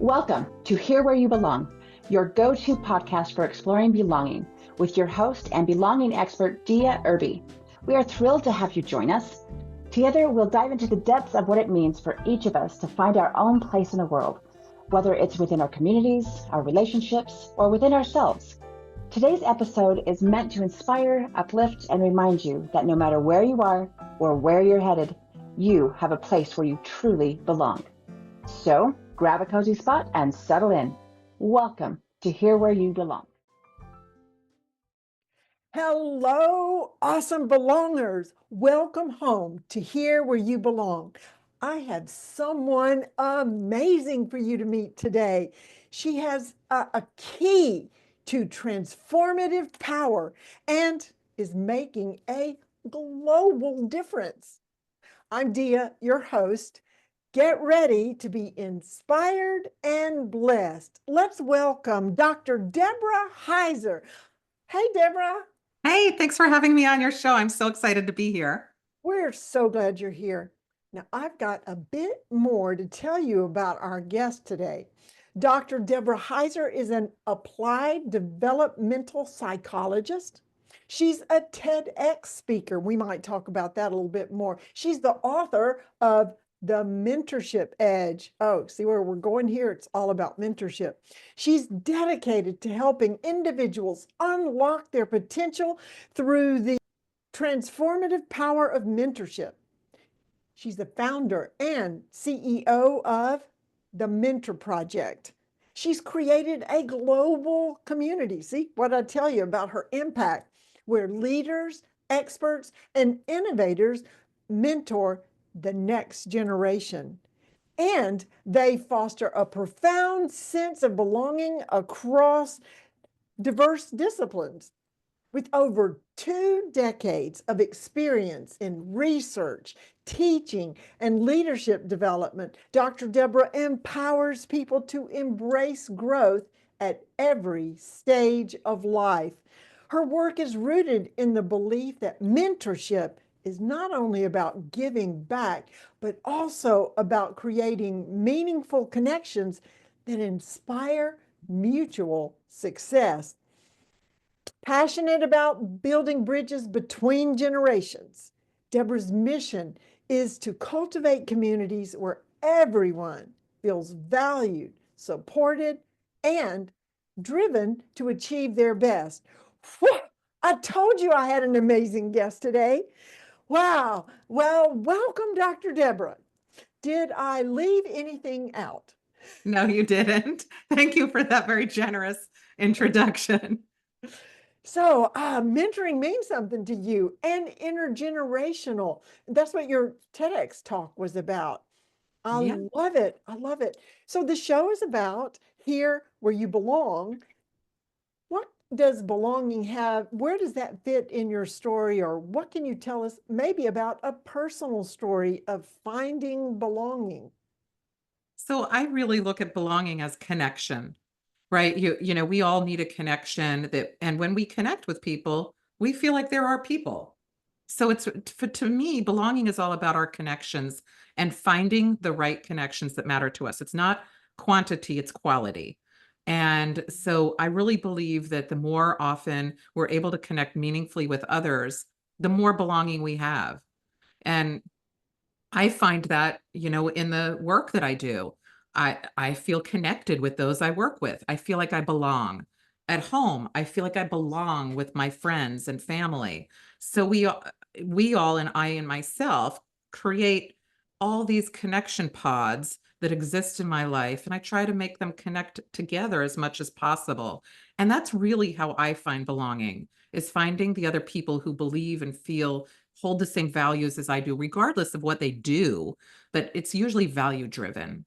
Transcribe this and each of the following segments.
Welcome to Here Where You Belong, your go-to podcast for exploring belonging with your host and belonging expert, Dia Irby. We are thrilled to have you join us. Together, we'll dive into the depths of what it means for each of us to find our own place in the world, whether it's within our communities, our relationships, or within ourselves. Today's episode is meant to inspire, uplift, and remind you that no matter where you are or where you're headed, you have a place where you truly belong. So grab a cozy spot and settle in. Welcome to Here Where You Belong. Hello, awesome belongers. Welcome home to Here Where You Belong. I have someone amazing for you to meet today. She has a key to transformative power and is making a global difference. I'm Dia, your host. Get ready to be inspired and blessed. Let's welcome Dr. Deborah Heiser. Hey, Deborah. Hey, thanks for having me on your show. I'm so excited to be here. We're so glad you're here. Now, I've got a bit more to tell you about our guest today. Dr. Deborah Heiser is an applied developmental psychologist. She's a TEDx speaker. We might talk about that a little bit more. She's the author of The Mentorship Edge. Oh, see where we're going here? It's all about mentorship. She's dedicated to helping individuals unlock their potential through the transformative power of mentorship. She's the founder and CEO of the Mentor Project. She's created a global community. See what I tell you about her impact, where leaders, experts, and innovators mentor the next generation. And they foster a profound sense of belonging across diverse disciplines. With over 2 decades of experience in research, teaching, and leadership development, Dr. Deborah empowers people to embrace growth at every stage of life. Her work is rooted in the belief that mentorship is not only about giving back, but also about creating meaningful connections that inspire mutual success. Passionate about building bridges between generations, Deborah's mission is to cultivate communities where everyone feels valued, supported, and driven to achieve their best. Whew, I told you I had an amazing guest today. Wow. Well, welcome, Dr. Deborah. Did I leave anything out? No, you didn't. Thank you for that very generous introduction. So, mentoring means something to you and intergenerational. That's what your TEDx talk was about. I Yeah. love it. I love it. So, the show is about here where you belong. What does belonging have? Where does that fit in your story? Or what can you tell us maybe about a personal story of finding belonging? So I really look at belonging as connection, right? We all need a connection and when we connect with people, we feel like there are people. So to me, belonging is all about our connections and finding the right connections that matter to us. It's not quantity, it's quality. And so I really believe that the more often we're able to connect meaningfully with others, the more belonging we have. And I find that, in the work that I do, I feel connected with those I work with. I feel like I belong. At home, I feel like I belong with my friends and family. So we all, and I and myself, create all these connection pods that exist in my life, and I try to make them connect together as much as possible. And that's really how I find belonging, is finding the other people who believe and feel, hold the same values as I do, regardless of what they do, but it's usually value driven.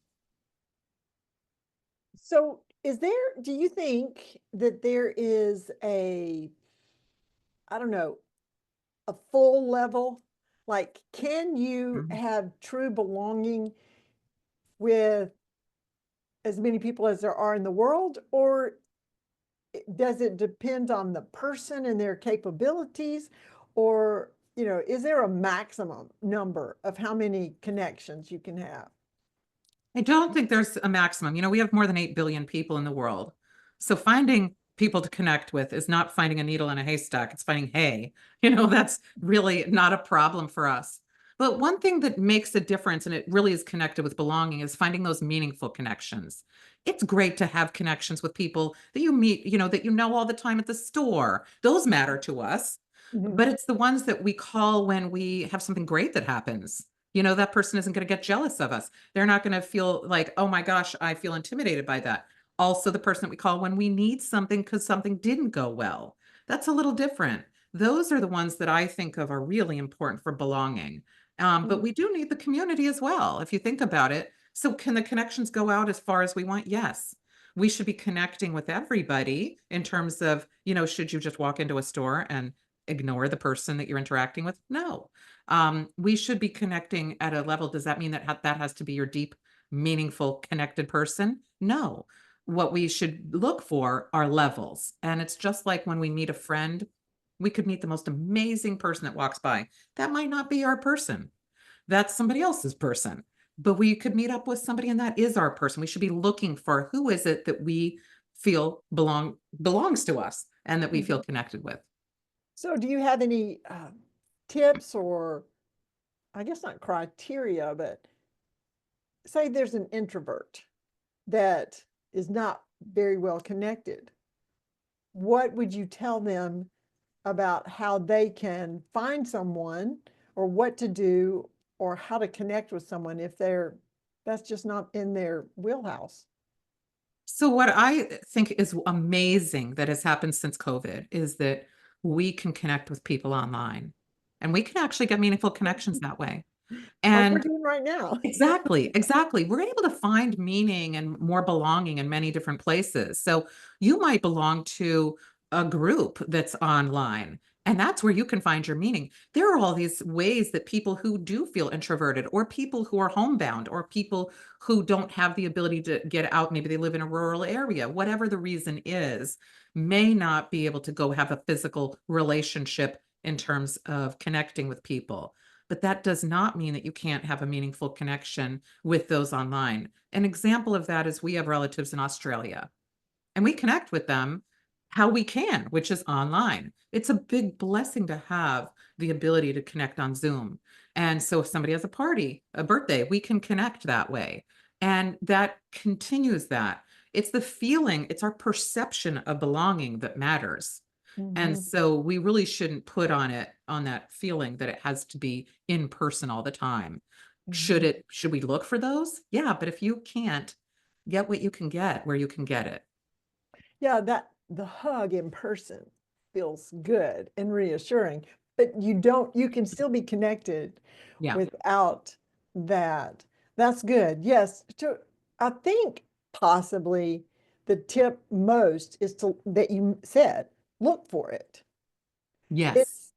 So, do you think that there is I don't know, a full level? Like, can you Mhm. have true belonging with as many people as there are in the world? Or does it depend on the person and their capabilities? Or, is there a maximum number of how many connections you can have? I don't think there's a maximum. We have more than 8 billion people in the world. So finding people to connect with is not finding a needle in a haystack. It's finding hay. That's really not a problem for us. But one thing that makes a difference, and it really is connected with belonging, is finding those meaningful connections. It's great to have connections with people that you meet, that all the time at the store. Those matter to us. Mhm. But it's the ones that we call when we have something great that happens. That person isn't going to get jealous of us. They're not going to feel like, oh my gosh, I feel intimidated by that. Also, the person that we call when we need something because something didn't go well. That's a little different. Those are the ones that I think of are really important for belonging. But we do need the community as well, if you think about it. So can the connections go out as far as we want? Yes. We should be connecting with everybody in terms of, should you just walk into a store and ignore the person that you're interacting with? No. We should be connecting at a level. Does that mean that that has to be your deep, meaningful, connected person? No. What we should look for are levels. And it's just like when we meet a friend, we could meet the most amazing person that walks by. That might not be our person. That's somebody else's person. But we could meet up with somebody and that is our person. We should be looking for who is it that we feel belongs to us and that we feel connected with. So do you have any tips, or I guess not criteria, but say there's an introvert that is not very well connected. What would you tell them about how they can find someone, or what to do, or how to connect with someone if that's just not in their wheelhouse? So what I think is amazing that has happened since COVID is that we can connect with people online and we can actually get meaningful connections that way. Like we're And doing right now. exactly, exactly. We're able to find meaning and more belonging in many different places. So you might belong to a group that's online, and that's where you can find your meaning. There are all these ways that people who do feel introverted, or people who are homebound, or people who don't have the ability to get out, maybe they live in a rural area, whatever the reason is, may not be able to go have a physical relationship in terms of connecting with people. But that does not mean that you can't have a meaningful connection with those online. An example of that is we have relatives in Australia and we connect with them how we can, which is online. It's a big blessing to have the ability to connect on Zoom. And so if somebody has a party, a birthday, we can connect that way. And that continues that. It's the feeling, it's our perception of belonging that matters. And so we really shouldn't put on that feeling that it has to be in person all the time. Should we look for those? Yeah, but if you can't get what you can get where you can get it. Yeah, that the hug in person feels good and reassuring, but you can still be connected Yeah. without that. That's good. Yes. I think possibly the tip most is that you said, look for it. Yes. It's,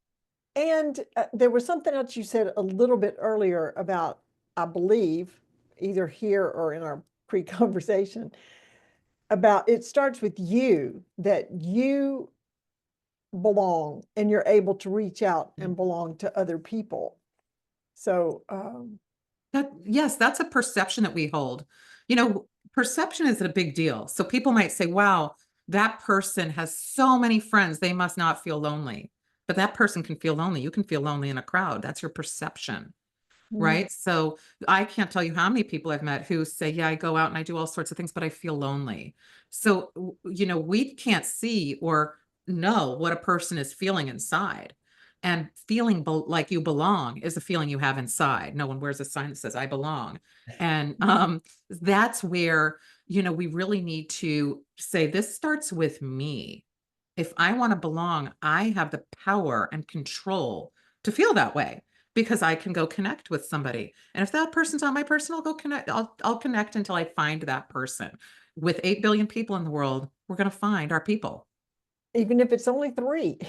and there was something else you said a little bit earlier about, I believe, either here or in our pre-conversation, about it starts with you, that you belong and you're able to reach out and belong to other people. So, Yes, that's a perception that we hold. Perception is a big deal. So people might say, wow, that person has so many friends, they must not feel lonely. But that person can feel lonely. You can feel lonely in a crowd. That's your perception. Right. So I can't tell you how many people I've met who say, yeah, I go out and I do all sorts of things, but I feel lonely. So, we can't see or know what a person is feeling inside. And feeling like you belong is a feeling you have inside. No one wears a sign that says, I belong. And that's where, we really need to say, this starts with me. If I want to belong, I have the power and control to feel that way because I can go connect with somebody. And if that person's not my person, I'll go connect. I'll connect until I find that person. With 8 billion people in the world, we're going to find our people. even if it's only 3.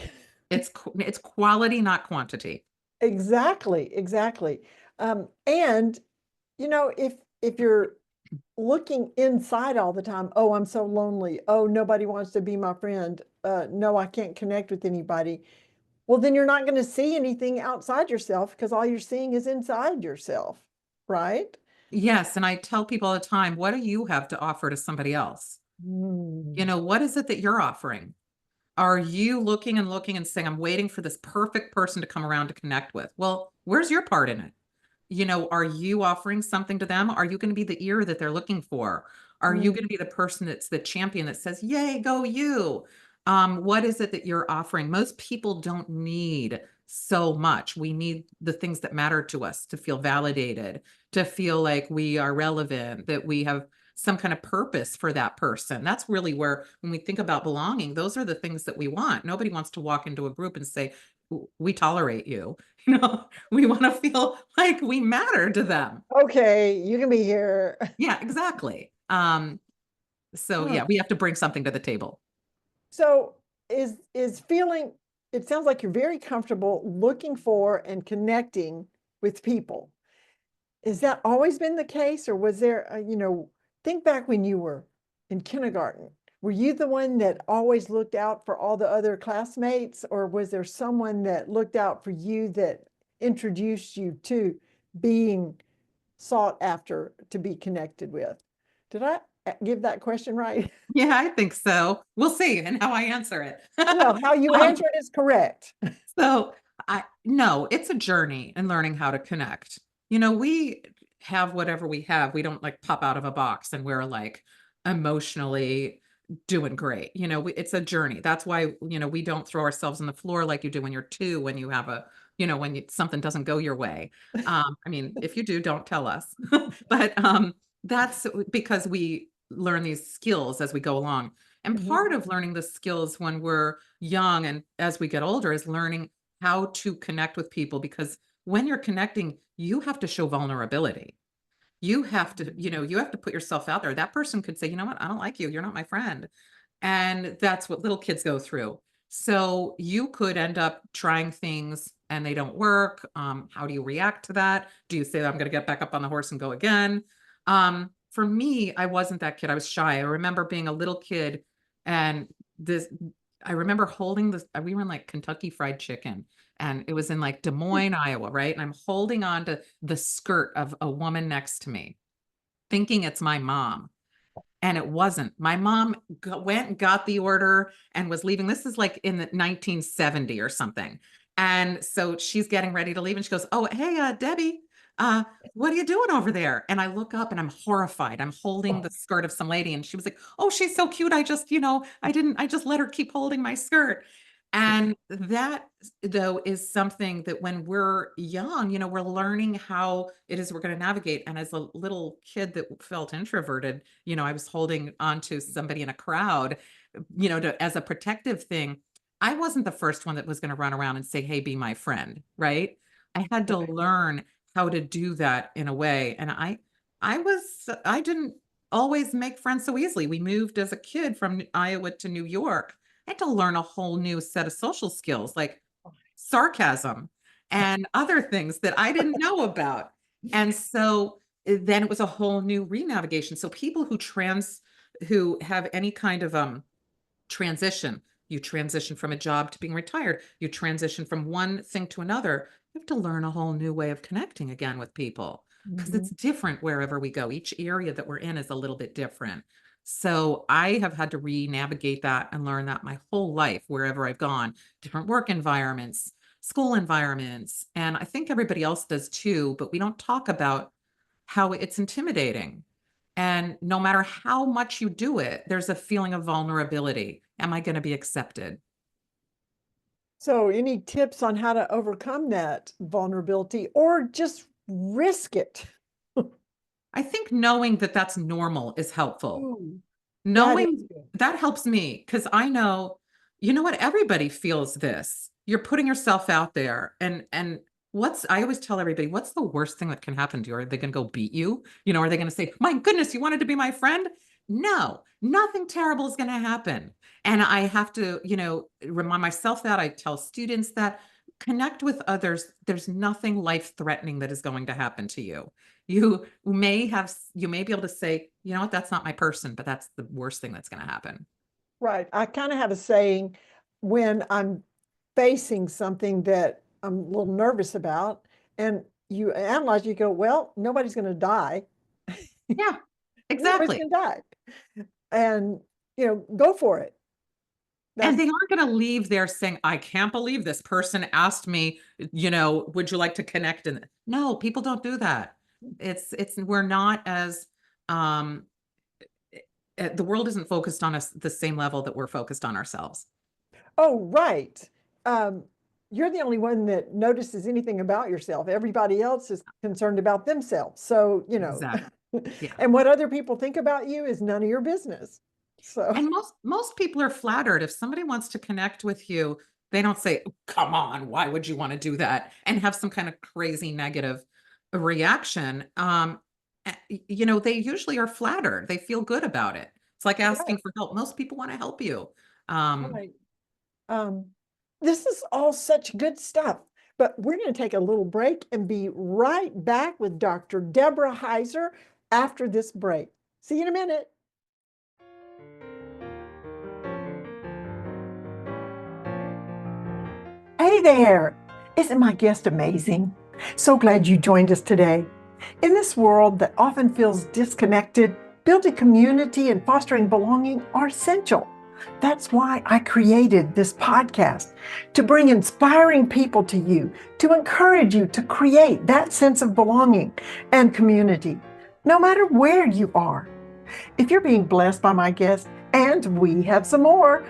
It's quality, not quantity. Exactly, exactly. And if you're looking inside all the time, oh, I'm so lonely. Oh, nobody wants to be my friend. No, I can't connect with anybody. Well, then you're not going to see anything outside yourself because all you're seeing is inside yourself, right? Yes, and I tell people all the time, what do you have to offer to somebody else? Mm. What is it that you're offering? Are you looking and looking and saying, I'm waiting for this perfect person to come around to connect with? Well, where's your part in it? Are you offering something to them? Are you going to be the ear that they're looking for? Are you Mm. going to be the person that's the champion that says, yay, go you? What is it that you're offering? Most people don't need so much. We need the things that matter to us to feel validated, to feel like we are relevant, that we have some kind of purpose for that person. That's really where, when we think about belonging, those are the things that we want. Nobody wants to walk into a group and say, we tolerate you. We want to feel like we matter to them. Okay, you can be here. Yeah, exactly. So Huh. yeah, we have to bring something to the table. So is feeling, it sounds like you're very comfortable looking for and connecting with people. Has that always been the case, or was there, think back when you were in kindergarten. Were you the one that always looked out for all the other classmates, or was there someone that looked out for you that introduced you to being sought after to be connected with? Did I give that question right? Yeah, I think so. We'll see and how I answer it. Well, how you Um, answer it is correct. so I no, it's a journey in learning how to connect. We have whatever we have. We don't like pop out of a box and we're like emotionally doing great. It's a journey. That's why, we don't throw ourselves on the floor like you do when you're two, when you have something doesn't go your way. I mean, if you do, don't tell us. But that's because we learn these skills as we go along. And Mhm. part of learning the skills when we're young and as we get older is learning how to connect with people, because when you're connecting, you have to show vulnerability. You have to put yourself out there. That person could say, you know what, I don't like you. You're not my friend. And that's what little kids go through. So you could end up trying things and they don't work. How do you react to that? Do you say, I'm going to get back up on the horse and go again? For me, I wasn't that kid. I was shy. I remember being a little kid and this, I remember holding this, we were in like Kentucky Fried Chicken and it was in like Des Moines, Iowa, right? And I'm holding on to the skirt of a woman next to me, thinking it's my mom. And it wasn't. My mom went and got the order and was leaving. This is like in the 1970 or something. And so she's getting ready to leave and she goes, oh, hey, Debbie, uh, what are you doing over there? And I look up and I'm horrified. I'm holding the skirt of some lady and she was like, oh, she's so cute. I just let her keep holding my skirt. And that, though, is something that when we're young, we're learning how it is we're going to navigate. And as a little kid that felt introverted, I was holding on to somebody in a crowd, as a protective thing. I wasn't the first one that was going to run around and say, hey, be my friend, right? I had to Right. learn how to do that in a way. And I didn't always make friends so easily. We moved as a kid from Iowa to New York. I had to learn a whole new set of social skills like sarcasm and other things that I didn't know about. And so then it was a whole new re-navigation. So people who have any kind of transition, you transition from a job to being retired, you transition from one thing to another, you have to learn a whole new way of connecting again with people because Mhm. it's different wherever we go. Each area that we're in is a little bit different. So I have had to re-navigate that and learn that my whole life, wherever I've gone, different work environments, school environments. And I think everybody else does too, but we don't talk about how it's intimidating. And no matter how much you do it, there's a feeling of vulnerability. Am I going to be accepted? So any tips on how to overcome that vulnerability or just risk it? I think knowing that that's normal is helpful. Ooh, that is Knowing good. that helps me because I know, everybody feels this. You're putting yourself out there and I always tell everybody, what's the worst thing that can happen to you? Are they going to go beat you? Are they going to say, my goodness, you wanted to be my friend? No, nothing terrible is going to happen. And I have to, remind myself that. I tell students that connect with others. There's nothing life threatening that is going to happen to you. You may be able to say, you know what, that's not my person, but that's the worst thing that's going to happen. Right. I kind of have a saying when I'm facing something that I'm a little nervous about, and you analyze, you go, well, nobody's going to die. Yeah, You're always exactly. gonna die. And, go for it. And That's they aren't going to leave there saying, I can't believe this person asked me, would you like to connect? And no, people don't do that. We're not as, um, the world isn't focused on us the same level that we're focused on ourselves. Oh, right. Um, you're the only one that notices anything about yourself. Everybody else is concerned about themselves. So, Exactly. Yeah. and what other people think about you is none of your business. So, And most people are flattered. If somebody wants to connect with you, they don't say, "Oh, come on, why would you want to do that?" and have some kind of crazy negative reaction. They usually are flattered. They feel good about it. It's like right, asking for help. Most people want to help you. Um, right. Um, this is all such good stuff, but we're going to take a little break and be right back with Dr. Deborah Heiser after this break. See you in a minute. Hey there! Isn't my guest amazing? So glad you joined us today. In this world that often feels disconnected, building community and fostering belonging are essential. That's why I created this podcast, to bring inspiring people to you, to encourage you to create that sense of belonging and community, no matter where you are. If you're being blessed by my guest, and we have some more,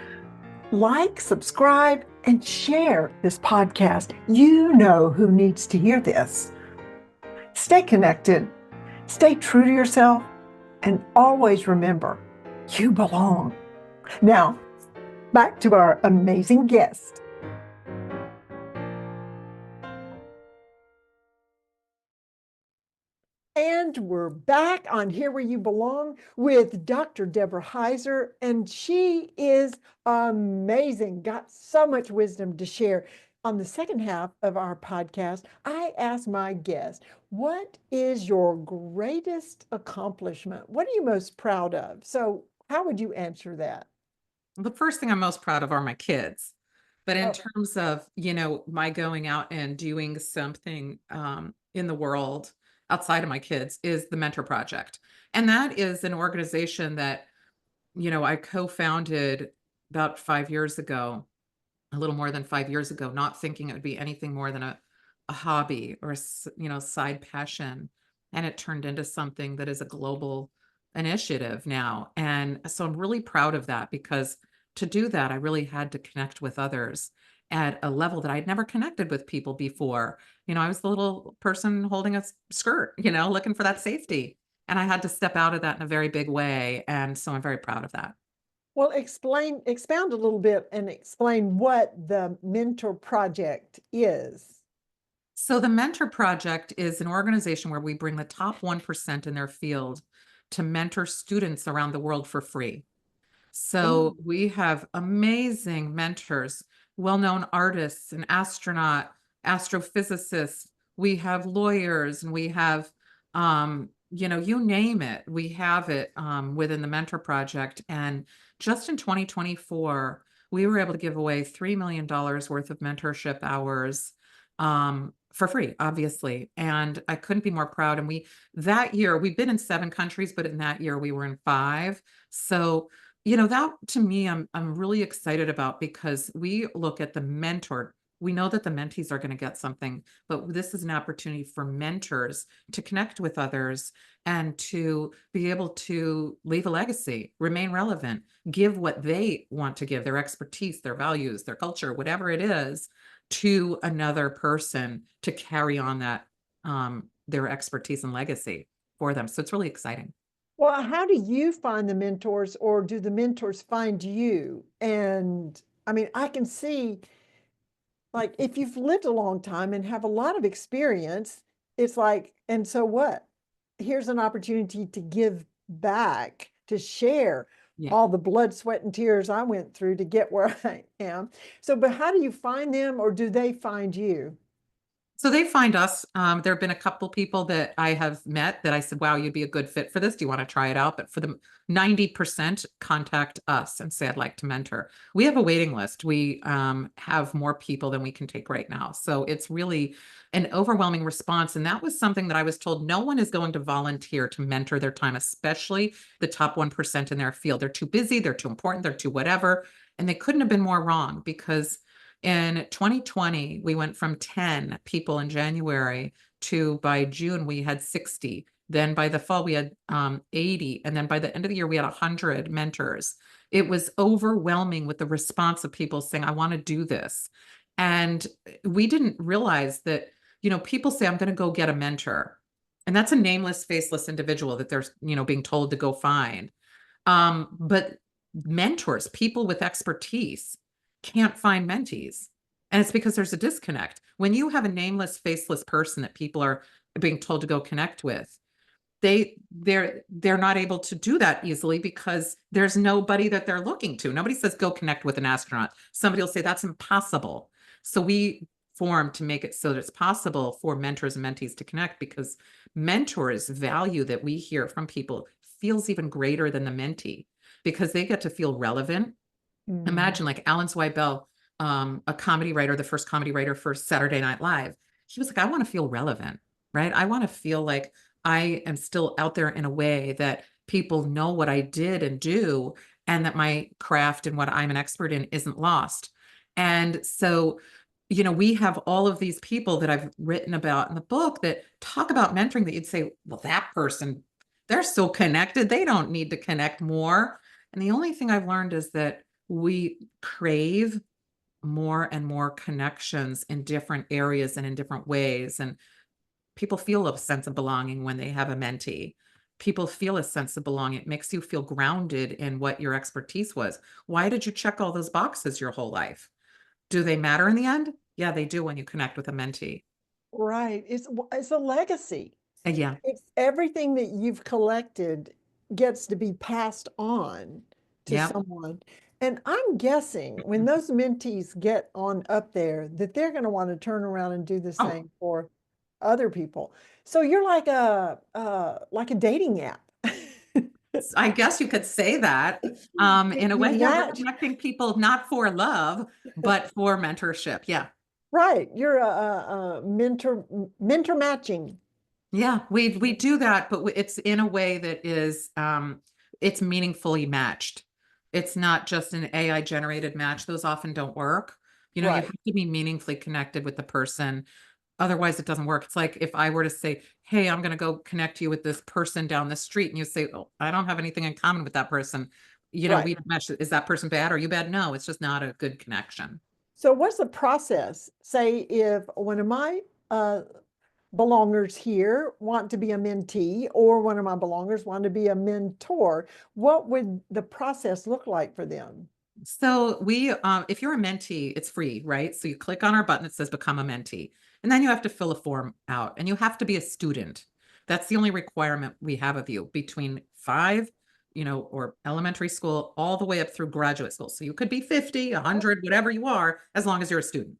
like, subscribe, and share this podcast. You know who needs to hear this. Stay connected, stay true to yourself, and always remember, you belong. Now, back to our amazing guest. And we're back on Here Where You Belong with Dr. Deborah Heiser, and she is amazing, got so much wisdom to share. On the second half of our podcast, I asked my guest, what is your greatest accomplishment? What are you most proud of? So, how would you answer that? the first thing I'm most proud of are my kids. But in Oh, terms of, my going out and doing something in the world outside of my kids is the Mentor Project. And that is an organization that, I co-founded about 5 years ago, a little more than 5 years ago, not thinking it would be anything more than a hobby or side passion. And it turned into something that is a global initiative now. And so I'm really proud of that, because to do that, I really had to connect with others at a level that I'd never connected with people before. I was the little person holding a skirt, looking for that safety. And I had to step out of that in a very big way. And so I'm very proud of that. well, expound a little bit and explain what the Mentor Project is. So the Mentor Project is an organization where we bring the top 1% in their field to mentor students around the world for free. So we have amazing mentors, well-known artists, an astronaut, astrophysicists. We have lawyers, and we have, you name it. We have it within the Mentor Project. And just in 2024, we were able to give away $3 million worth of mentorship hours for free, obviously. And I couldn't be more proud. And that year, we've been in 7 countries, but in that year, we were in 5. So that to me, I'm really excited about, because we look at the mentor. We know that the mentees are going to get something, but this is an opportunity for mentors to connect with others and to be able to leave a legacy, remain relevant, give what they want to give, their expertise, their values, their culture, whatever it is, to another person to carry on that their expertise and legacy for them. So it's really exciting. Well, how do you find the mentors, or do the mentors find you? And I mean, I can see, like, if you've lived a long time and have a lot of experience, it's like, and so what? Here's an opportunity to give back, to share Yeah. all the blood, sweat, and tears I went through to get where I am. So, but how do you find them, or do they find you? So they find us. There have been a couple people that I have met that I said, wow, you'd be a good fit for this. Do you want to try it out? But for the 90% contact us and say, I'd like to mentor. We have a waiting list. We have more people than we can take right now. So it's really an overwhelming response. And that was something that I was told no one is going to volunteer to mentor their time, especially the top 1% in their field. They're too busy, they're too important, they're too whatever. And they couldn't have been more wrong, because in 2020, we went from 10 people in January to, by June, we had 60. Then by the fall, we had 80. And then by the end of the year, we had 100 mentors. It was overwhelming with the response of people saying, I want to do this. And we didn't realize that, people say, I'm going to go get a mentor. And that's a nameless, faceless individual that they're, being told to go find. But mentors, people with expertise, can't find mentees. And it's because there's a disconnect. When you have a nameless, faceless person that people are being told to go connect with, they're not able to do that easily because there's nobody that they're looking to. Nobody says go connect with an astronaut. Somebody will say that's impossible. So we formed to make it so that it's possible for mentors and mentees to connect, because mentors' value that we hear from people feels even greater than the mentee, because they get to feel relevant. Imagine like Alan Zweibel, a comedy writer, the first comedy writer for Saturday Night Live. He was like, I want to feel relevant, right? I want to feel like I am still out there in a way that people know what I did and do, and that my craft and what I'm an expert in isn't lost. And so, we have all of these people that I've written about in the book that talk about mentoring, that you'd say, well, that person, they're so connected, they don't need to connect more. And the only thing I've learned is that we crave more and more connections in different areas and in different ways. And people feel a sense of belonging when they have a mentee. People feel a sense of belonging. It makes you feel grounded in what your expertise was. Why did you check all those boxes your whole life? Do they matter in the end? Yeah, they do when you connect with a mentee. Right. It's a legacy. Yeah. It's everything that you've collected gets to be passed on to Yeah. someone. And I'm guessing when those mentees get on up there, that they're going to want to turn around and do the Oh, same for other people. So you're like a dating app. I guess you could say that. In a You way, yeah, we're match, connecting people not for love, but for mentorship. Yeah. right? You're a mentor matching. Yeah, we do that, but it's in a way that is it's meaningfully matched. It's not just an AI generated match. Those often don't work. You Right. have to be meaningfully connected with the person. Otherwise, it doesn't work. It's like if I were to say, hey, I'm going to go connect you with this person down the street, and you say, oh, I don't have anything in common with that person. Right. We match. Is that person bad? Are you bad? No, it's just not a good connection. So what's the process? Say if one of my belongers here want to be a mentee, or one of my belongers want to be a mentor, what would the process look like for them? So if you're a mentee, it's free, right? So you click on our button that says become a mentee, and then you have to fill a form out, and you have to be a student. That's the only requirement we have of you, between 5, or elementary school, all the way up through graduate school. So you could be 50, 100, whatever you are, as long as you're a student.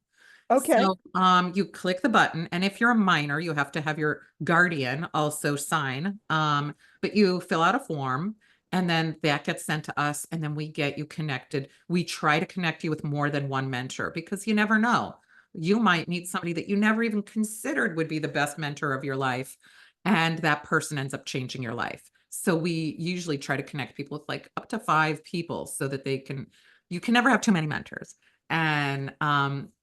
Okay. So you click the button, and if you're a minor, you have to have your guardian also sign. But you fill out a form, and then that gets sent to us, and then we get you connected. We try to connect you with more than one mentor, because you never know. You might meet somebody that you never even considered would be the best mentor of your life, and that person ends up changing your life. So we usually try to connect people with like up to 5 people, so that you can never have too many mentors. And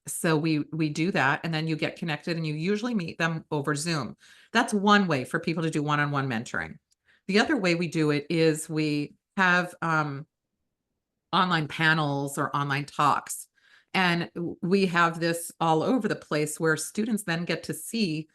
so we do that, and then you get connected, and you usually meet them over Zoom. That's one way for people to do one-on-one mentoring. The other way we do it is we have online panels or online talks. And we have this all over the place, where students then get to see,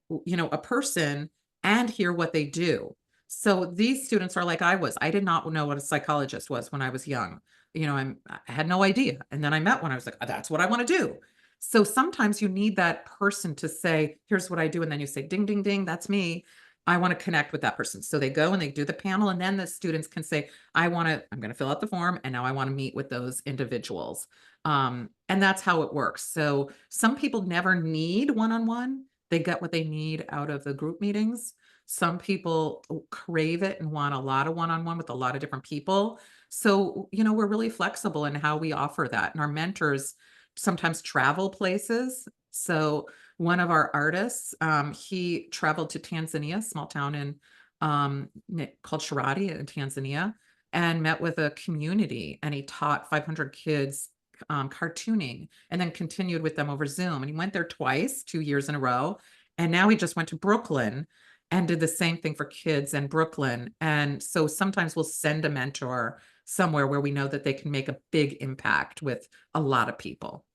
a person and hear what they do. So these students are like I was. I did not know what a psychologist was when I was young. I had no idea. And then I met one. I was like, that's what I want to do. So sometimes you need that person to say, here's what I do. And then you say, ding, ding, ding, that's me. I want to connect with that person. So they go and they do the panel, and then the students can say, I'm going to fill out the form, and now I want to meet with those individuals. And that's how it works. So some people never need one-on-one. They get what they need out of the group meetings. Some people crave it and want a lot of one-on-one with a lot of different people. So, we're really flexible in how we offer that. And our mentors sometimes travel places. So one of our artists, he traveled to Tanzania, small town in called Sharati in Tanzania, and met with a community, and he taught 500 kids cartooning, and then continued with them over Zoom. And he went there twice, 2 years in a row. And now he just went to Brooklyn and did the same thing for kids in Brooklyn. And so sometimes we'll send a mentor somewhere where we know that they can make a big impact with a lot of people.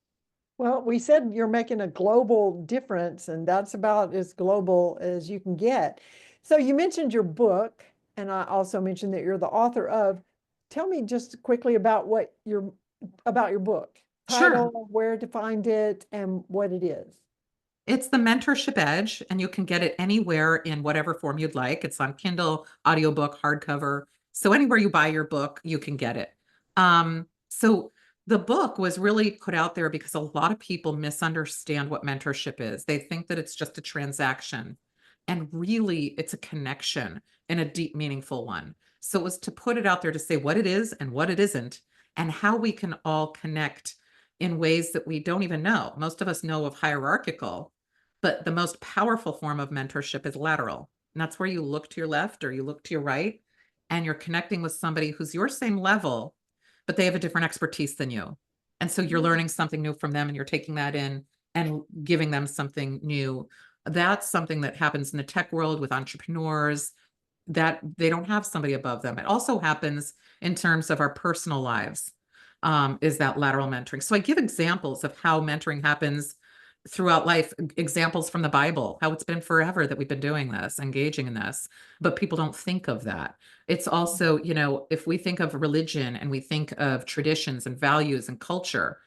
Well, we said you're making a global difference, and that's about as global as you can get. So you mentioned your book, and I also mentioned that you're the author of. Tell me just quickly about your book. Sure. Title, where to find it, and what it is. It's the Mentorship Edge, and you can get it anywhere in whatever form you'd like. It's on Kindle, audiobook, hardcover. So anywhere you buy your book, you can get it. So the book was really put out there because a lot of people misunderstand what mentorship is. They think that it's just a transaction, and really it's a connection, and a deep, meaningful one. So it was to put it out there to say what it is and what it isn't, and how we can all connect in ways that we don't even know. Most of us know of hierarchical, but the most powerful form of mentorship is lateral. And that's where you look to your left or you look to your right, and you're connecting with somebody who's your same level, but they have a different expertise than you. And so you're learning something new from them, and you're taking that in and giving them something new. That's something that happens in the tech world with entrepreneurs, that they don't have somebody above them. It also happens in terms of our personal lives, is that lateral mentoring. So I give examples of how mentoring happens throughout life, examples from the Bible, how it's been forever that we've been doing this, engaging in this, but people don't think of that. It's also, if we think of religion and we think of traditions and values and culture,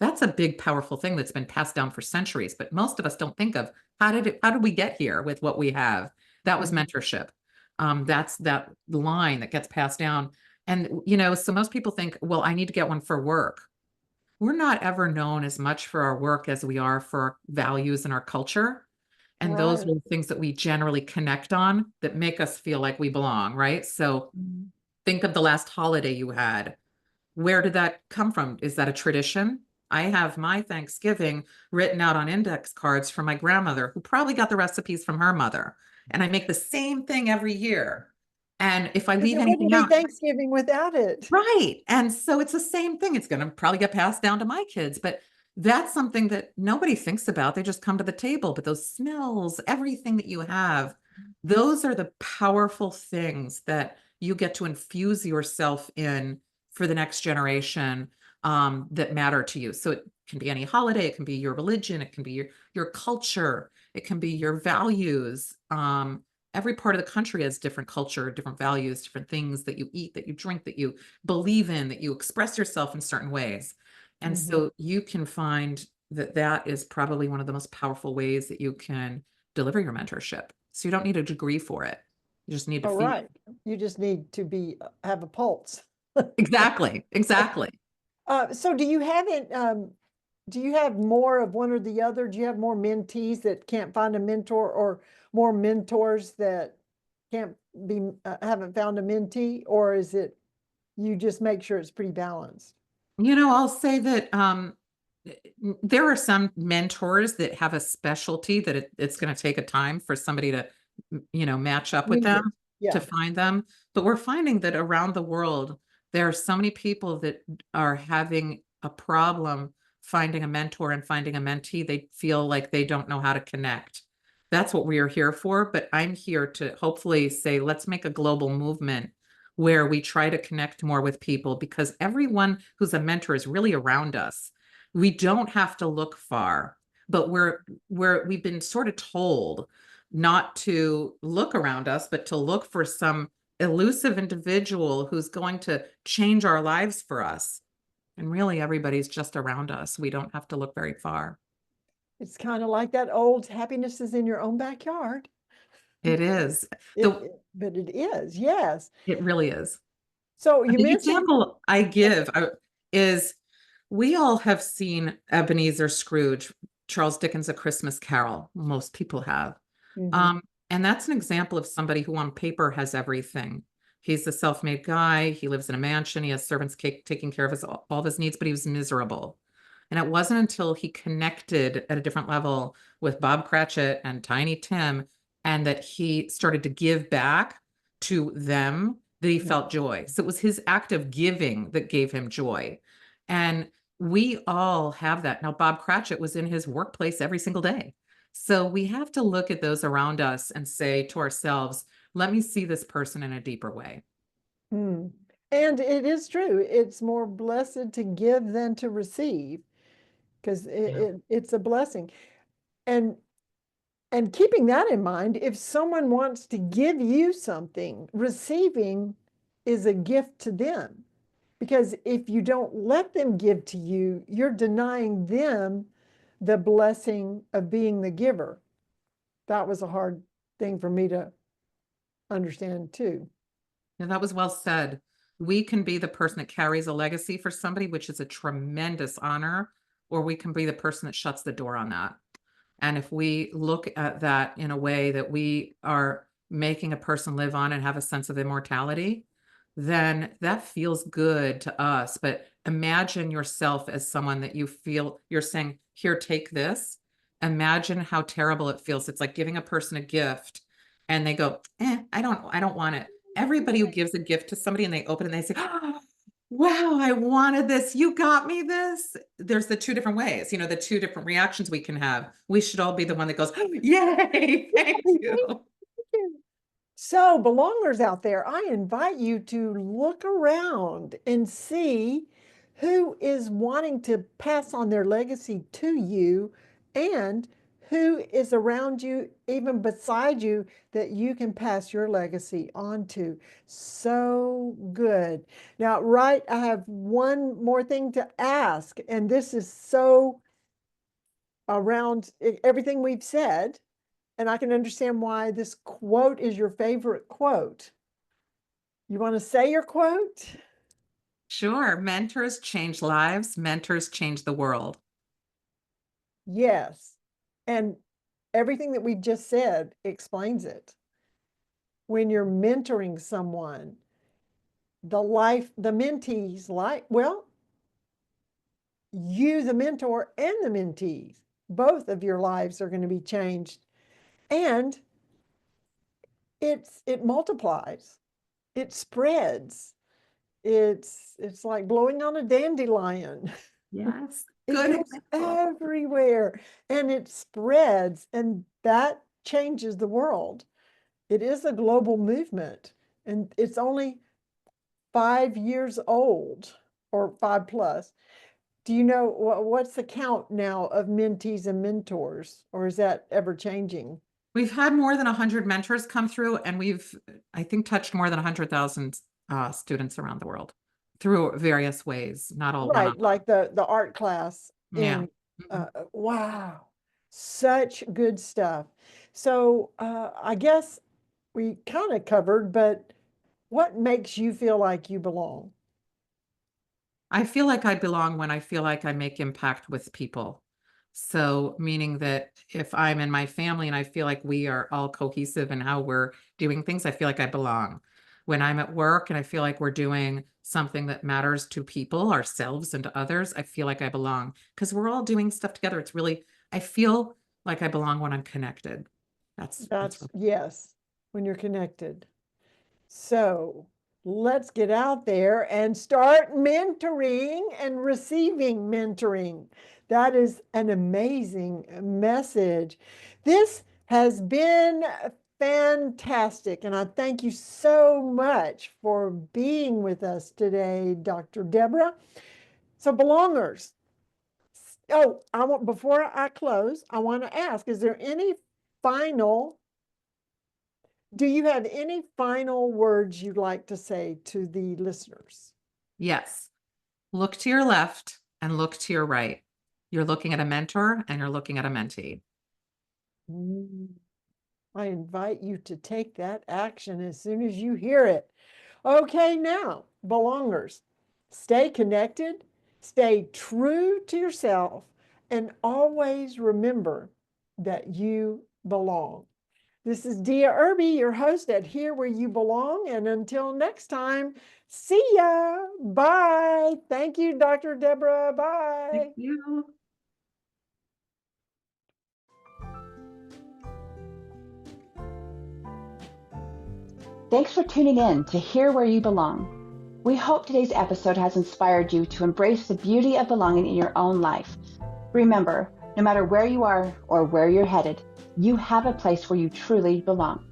that's a big, powerful thing that's been passed down for centuries. But most of us don't think of how did we get here with what we have? That was mentorship. That's that line that gets passed down. And, so most people think, well, I need to get one for work. We're not ever known as much for our work as we are for our values and our culture. And those are the things that we generally connect on that make us feel like we belong, right? So think of the last holiday you had. Where did that come from? Is that a tradition? I have my Thanksgiving written out on index cards from my grandmother, who probably got the recipes from her mother. And I make the same thing every year. And if I leave anything out, Thanksgiving without it. right. And so it's the same thing. It's going to probably get passed down to my kids, but that's something that nobody thinks about. They just come to the table, but those smells, everything that you have, those are the powerful things that you get to infuse yourself in for the next generation, that matter to you. So it can be any holiday, it can be your religion, it can be your culture, it can be your values. Every part of the country has different culture, different values, different things that you eat, that you drink, that you believe in, that you express yourself in certain ways. And so you can find that that is probably one of the most powerful ways that you can deliver your mentorship. So you don't need a degree for it. You just need to feel. Right. You just need to have a pulse. Exactly. Exactly. So do you have more of one or the other? Do you have more mentees that can't find a mentor, or more mentors that haven't found a mentee, or is it you just make sure it's pretty balanced? I'll say that there are some mentors that have a specialty that it's going to take a time for somebody to, match up with them, to find them. But we're finding that around the world, there are so many people that are having a problem finding a mentor and finding a mentee. They feel like they don't know how to connect. That's what we are here for. But I'm here to hopefully say, let's make a global movement where we try to connect more with people, because everyone who's a mentor is really around us. We don't have to look far, but we've been sort of told not to look around us, but to look for some elusive individual who's going to change our lives for us. And really, everybody's just around us. We don't have to look very far. It's kind of like that old happiness is in your own backyard. It is. But it is, yes. It really is. So you The mentioned, example I give is we all have seen Ebenezer Scrooge, Charles Dickens' A Christmas Carol. Most people have. Mhm. And that's an example of somebody who on paper has everything. He's a self-made guy. He lives in a mansion. He has servants taking care of all of his needs, but he was miserable. And it wasn't until he connected at a different level with Bob Cratchit and Tiny Tim, and that he started to give back to them, that he felt joy. So it was his act of giving that gave him joy. And we all have that. Now, Bob Cratchit was in his workplace every single day. So we have to look at those around us and say to ourselves, let me see this person in a deeper way. Mm. And it is true. It's more blessed to give than to receive, because it's a blessing. And keeping that in mind, if someone wants to give you something, receiving is a gift to them. Because if you don't let them give to you, you're denying them the blessing of being the giver. That was a hard thing for me to understand too. And that was well said. We can be the person that carries a legacy for somebody, which is a tremendous honor, or we can be the person that shuts the door on that. And if we look at that in a way that we are making a person live on and have a sense of immortality, then that feels good to us. But imagine yourself as someone that you feel you're saying, here, take this. Imagine how terrible it feels. It's like giving a person a gift and they go, I don't want it. Everybody who gives a gift to somebody and they open it and they say, oh, wow, I wanted this. You got me this. There's the two different ways, the two different reactions we can have. We should all be the one that goes, oh, yay, thank you. So, belongers out there, I invite you to look around and see who is wanting to pass on their legacy to you and who is around you, even beside you, that you can pass your legacy on to. So good. Now, right, I have one more thing to ask, and this is so around everything we've said. And I can understand why this quote is your favorite quote. You want to say your quote? Sure. Mentors change lives. Mentors change the world. Yes. And everything that we've just said explains it. When you're mentoring someone, the mentee's life, well, you, the mentor, and the mentees, both of your lives are going to be changed. And it multiplies, it spreads. It's like blowing on a dandelion. Yes. It Good goes example. everywhere and it spreads, and that changes the world. It is a global movement, and it's only 5 years old, or 5+. Do you know what's the count now of mentees and mentors, or is that ever changing? We've had more than 100 mentors come through, and we've, I think, touched more than 100,000 students around the world through various ways, not all Right, one-on-one. like the art class Yeah. in wow, such good stuff. So I guess we kind of covered, but what makes you feel like you belong? I feel like I belong when I feel like I make impact with people. So, meaning that if I'm in my family and I feel like we are all cohesive in how we're doing things, I feel like I belong. When I'm at work and I feel like we're doing something that matters to people, ourselves, and to others, I feel like I belong because we're all doing stuff together. It's really, I feel like I belong when I'm connected. That's That's yes, when you're connected. So let's get out there and start mentoring and receiving mentoring. That is an amazing message. This has been fantastic, and I thank you so much for being with us today, Dr. Deborah. So, belongers. Oh, before I close, I want to ask, is there any final do you have any final words you'd like to say to the listeners? yes. Look to your left and look to your right. You're looking at a mentor and you're looking at a mentee. Mm, I invite you to take that action as soon as you hear it. Okay, now, belongers, stay connected, stay true to yourself, and always remember that you belong. This is Dia Irby, your host at Here Where You Belong. And until next time, see ya. Bye. Thank you, Dr. Deborah. Bye. Thank you. Thanks for tuning in to Here Where You Belong. We hope today's episode has inspired you to embrace the beauty of belonging in your own life. Remember, no matter where you are or where you're headed, you have a place where you truly belong.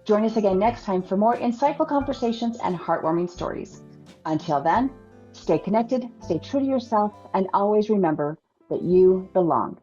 Join us again next time for more insightful conversations and heartwarming stories. Until then, stay connected, stay true to yourself, and always remember that you belong.